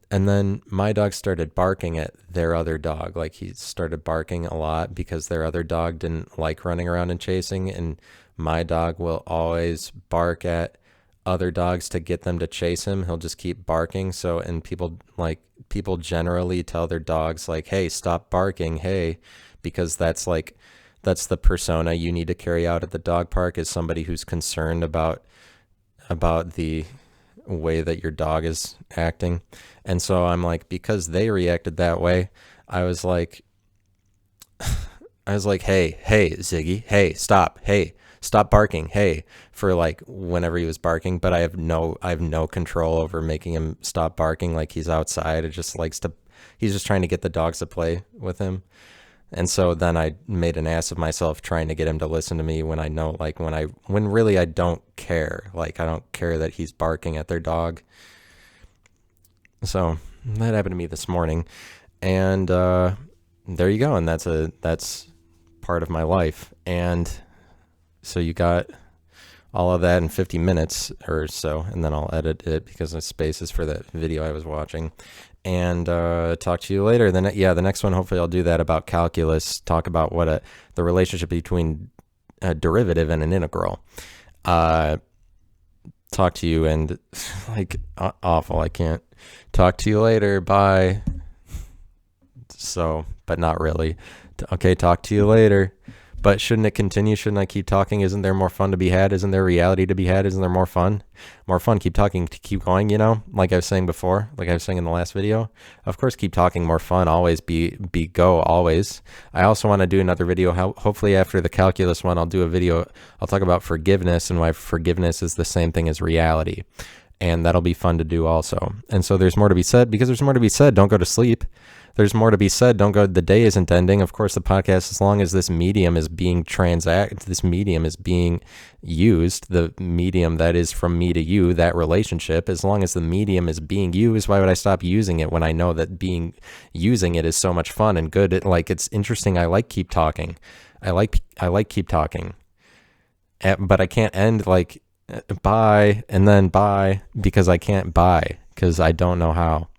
then my dog started barking at their other dog. Like, he started barking a lot because their other dog didn't like running around and chasing, and my dog will always bark at other dogs to get them to chase him. He'll just keep barking. So, and people generally tell their dogs, like, hey, stop barking, hey, because that's the persona you need to carry out at the dog park, is somebody who's concerned about the way that your dog is acting. And so I'm like, because they reacted that way, I was like, hey, Ziggy, hey, stop barking, hey, for like whenever he was barking. But I have no control over making him stop barking. Like, he's outside, he's just trying to get the dogs to play with him. And so then I made an ass of myself trying to get him to listen to me, when I know, like, when really I don't care. Like, I don't care that he's barking at their dog. So that happened to me this morning, and there you go. And that's part of my life. And so you got all of that in 50 minutes or so, and then I'll edit it because the space is for that video I was watching. And talk to you later. The next one, hopefully I'll do that about calculus, talk about what the relationship between a derivative and an integral. Talk to you, and like, awful, I can't talk to you later, bye. So, but not really. Okay, talk to you later, But shouldn't it continue? Shouldn't I keep talking? Isn't there more fun to be had? Isn't there reality to be had? Isn't there more fun? More fun. Keep talking, keep going, like I was saying before, like I was saying in the last video. Of course, keep talking, more fun, always be go, always. I also want to do another video. Hopefully after the calculus one, I'll do a video. I'll talk about forgiveness and why forgiveness is the same thing as reality. And that'll be fun to do also. And so there's more to be said. Because there's more to be said, don't go to sleep. There's more to be said. Don't go, the day isn't ending. Of course, the podcast, as long as this medium is being this medium is being used, the medium that is from me to you, that relationship, as long as the medium is being used, why would I stop using it when I know that using it is so much fun and good? It's interesting. I like keep talking. I like keep talking. But I can't end bye and then bye, because I can't bye, because I don't know how.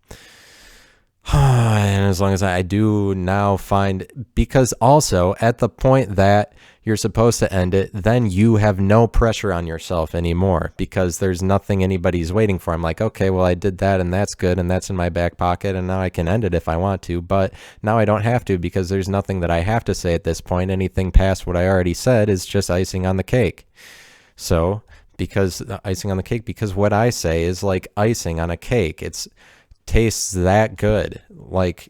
And as long as I do now find, because also at the point that you're supposed to end it, then you have no pressure on yourself anymore, because there's nothing anybody's waiting for. I'm like, okay, well, I did that and that's good and that's in my back pocket and now I can end it if I want to, but now I don't have to, because there's nothing that I have to say at this point. Anything past what I already said is just icing on the cake. So, because icing on the cake, because what I say is like icing on a cake. It's tastes that good, like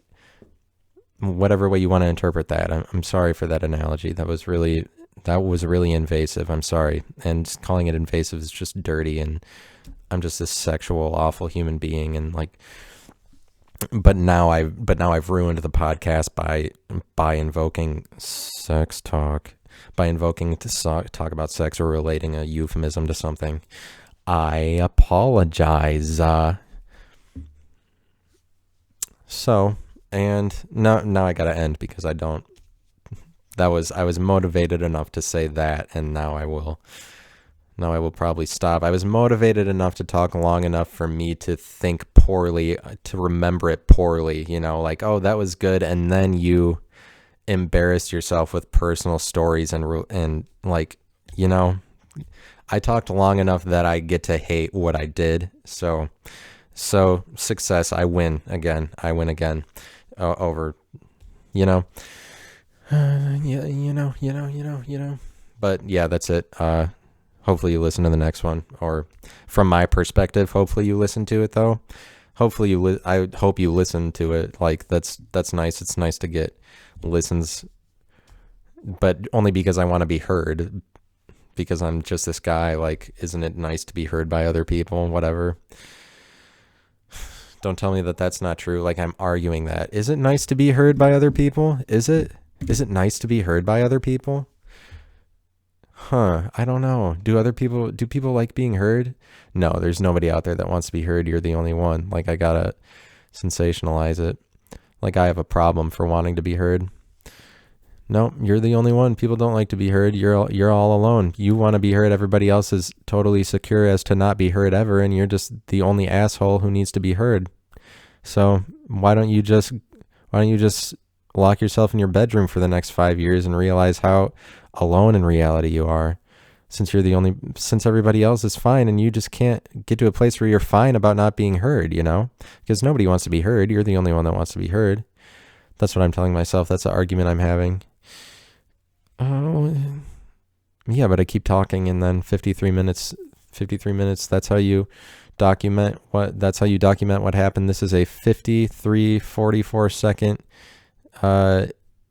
whatever way you want to interpret that. I'm sorry for that analogy. That was really invasive. I'm sorry. And calling it invasive is just dirty, and I'm just a sexual, awful human being. And but now I've ruined the podcast by invoking sex talk, by invoking to talk about sex or relating a euphemism to something. I apologize. So, and now I gotta end, because I was motivated enough to say that, and now I will probably stop. I was motivated enough to talk long enough for me to think poorly, to remember it poorly, like, oh, that was good, and then you embarrassed yourself with personal stories and I talked long enough that I get to hate what I did. So success, I win again. Over, but yeah, that's it. Hopefully you listen to the next one, or from my perspective, hopefully you listen to it though. Hopefully I hope you listen to it. Like that's nice. It's nice to get listens, but only because I want to be heard, because I'm just this guy. Like, isn't it nice to be heard by other people? Whatever. Don't tell me that that's not true. Like, I'm arguing that. Is it nice to be heard by other people? Is it nice to be heard by other people? I don't know. Do people like being heard? No, there's nobody out there that wants to be heard. You're the only one. Like, I gotta sensationalize it. Like, I have a problem for wanting to be heard. No, you're the only one. People don't like to be heard. You're all alone. You want to be heard. Everybody else is totally secure as to not be heard ever, and you're just the only asshole who needs to be heard. So why don't you just lock yourself in your bedroom for the next 5 years and realize how alone in reality you are, since everybody else is fine and you just can't get to a place where you're fine about not being heard, because nobody wants to be heard. You're the only one that wants to be heard. That's what I'm telling myself. That's the argument I'm having. Oh, yeah, but I keep talking, and then 53 minutes, that's how you document what happened. This is a 44 second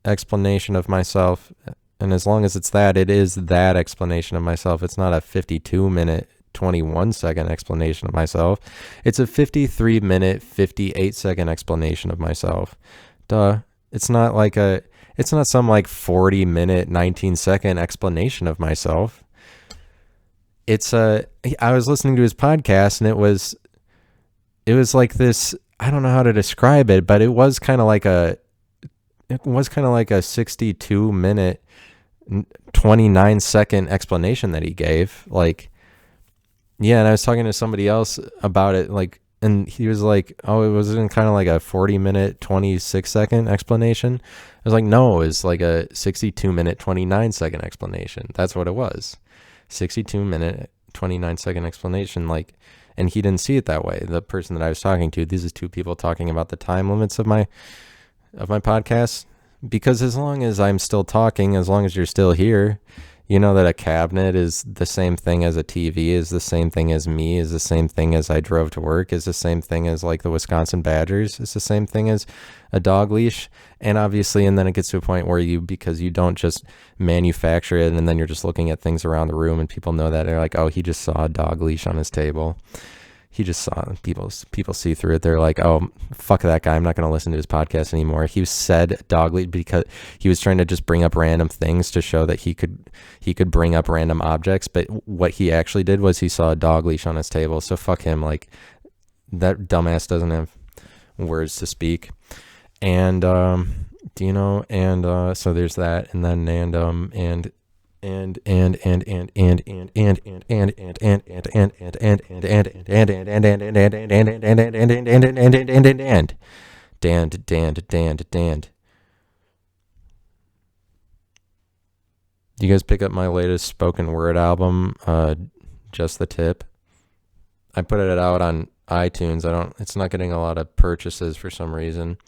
explanation of myself. And as long as it's that, it is that explanation of myself. It's not a 52-minute, 21-second explanation of myself. It's a 53-minute, 58-second explanation of myself. Duh. It's not some 40-minute, 19-second explanation of myself. I was listening to his podcast, and it was like this, I don't know how to describe it, but it was kind of like a 62-minute, 29-second explanation that he gave. Like, yeah, and I was talking to somebody else about it, and he was like, oh, it wasn't kind of like a 40-minute, 26-second explanation. I was like, no, it was like a 62-minute, 29-second explanation. That's what it was. 62-minute, 29-second explanation. And he didn't see it that way. The person that I was talking to, these is two people talking about the time limits of my podcast. Because as long as I'm still talking, as long as you're still here, you know that a cabinet is the same thing as a TV, is the same thing as me, is the same thing as I drove to work, is the same thing as like the Wisconsin Badgers, is the same thing as a dog leash. And obviously, and then it gets to a point where because you don't just manufacture it and then you're just looking at things around the room and people know that, they're like, oh, he just saw a dog leash on his table. He just saw people see through it. They're like, oh, fuck that guy. I'm not going to listen to his podcast anymore. He said dog leash because he was trying to just bring up random things to show that he could bring up random objects. But what he actually did was he saw a dog leash on his table. So fuck him. Like, that dumbass doesn't have words to speak. And, so there's that. And then, you guys pick up my latest spoken word album, Just the Tip? I put it out on iTunes. It's not getting a lot of purchases for some reason.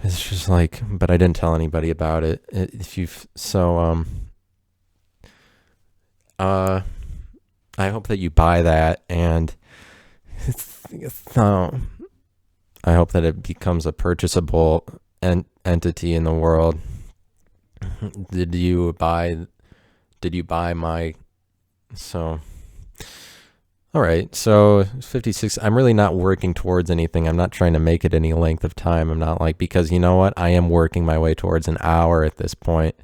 It's just like, but I didn't tell anybody about it. I hope that you buy that, and I hope that it becomes a purchasable entity in the world. Did you buy my, all right, so 56, I'm really not working towards anything. I'm not trying to make it any length of time. I'm not like, because you know what? I am working my way towards an hour at this point.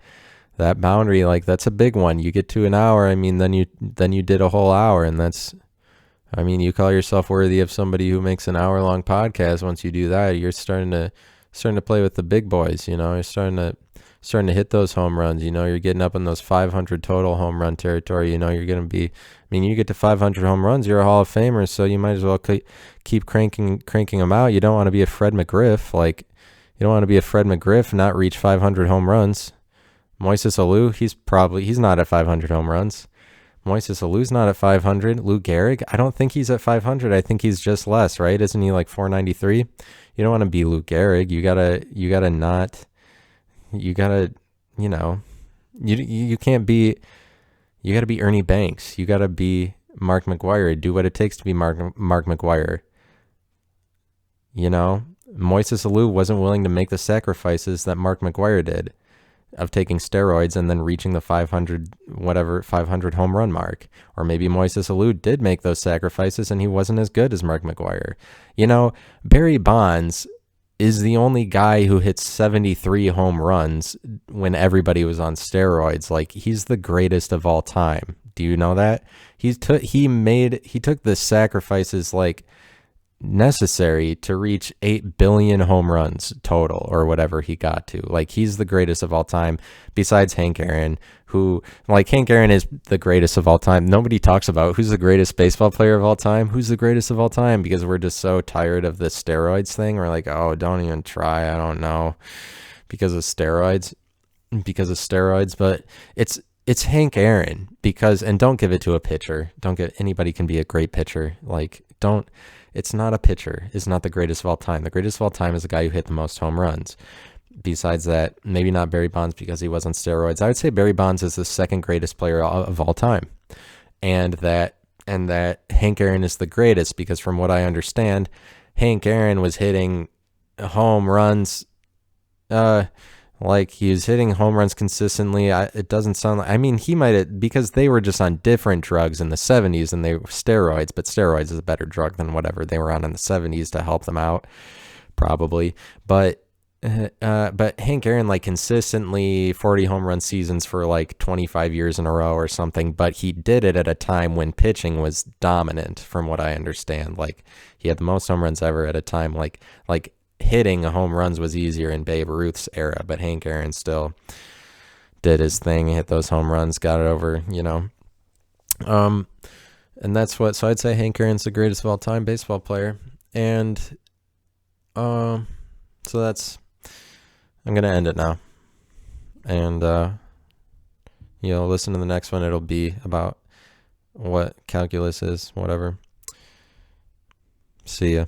That boundary, like, that's a big one. You get to an hour, I mean, then you did a whole hour, and you call yourself worthy of somebody who makes an hour-long podcast. Once you do that, you're starting to play with the big boys, you know? You're starting to hit those home runs, you know? You're getting up in those 500 total home run territory, you know? You're going to be, you get to 500 home runs, you're a Hall of Famer, so you might as well keep cranking them out. You don't want to be a Fred McGriff. Like, you don't want to be a Fred McGriff and not reach 500 home runs. Moises Alou, he's not at 500 home runs. Moises Alou's not at 500. Lou Gehrig, I don't think he's at 500. I think he's just less, right? Isn't he like 493? You don't want to be Lou Gehrig. You gotta, you know, you can't be, you gotta be Ernie Banks. You gotta be Mark McGwire. Do what it takes to be Mark McGwire. You know, Moises Alou wasn't willing to make the sacrifices that Mark McGwire did, of taking steroids and then reaching the 500 home run mark. Or maybe Moises Alou did make those sacrifices and he wasn't as good as Mark McGwire. You know, Barry Bonds is the only guy who hit 73 home runs when everybody was on steroids. Like, he's the greatest of all time. Do you know that? He took the sacrifices like necessary to reach 8 billion home runs total, or whatever he got to. Like, he's the greatest of all time, besides Hank Aaron, who, like, Hank Aaron is the greatest of all time. Nobody talks about who's the greatest baseball player of all time. Who's the greatest of all time? Because we're just so tired of the steroids thing. We're like, oh, don't even try. I don't know. Because of steroids. But it's Hank Aaron, and don't give it to a pitcher. Anybody can be a great pitcher. Like, it's not a pitcher. It's not the greatest of all time. The greatest of all time is the guy who hit the most home runs. Besides that, maybe not Barry Bonds because he was on steroids. I would say Barry Bonds is the second greatest player of all time. And that Hank Aaron is the greatest because, from what I understand, Hank Aaron was hitting home runs, like, he was hitting home runs consistently. It doesn't sound like, he might have, because they were just on different drugs in the 70s and they were steroids, but steroids is a better drug than whatever they were on in the 70s to help them out, probably. But Hank Aaron, like, consistently 40 home run seasons for like 25 years in a row or something, but he did it at a time when pitching was dominant, from what I understand. Like, he had the most home runs ever at a time, like hitting home runs was easier in Babe Ruth's era, but Hank Aaron still did his thing, hit those home runs, got it over, you know. And so I'd say Hank Aaron's the greatest of all time baseball player. And so I'm going to end it now. And listen to the next one. It'll be about what calculus is, whatever. See ya.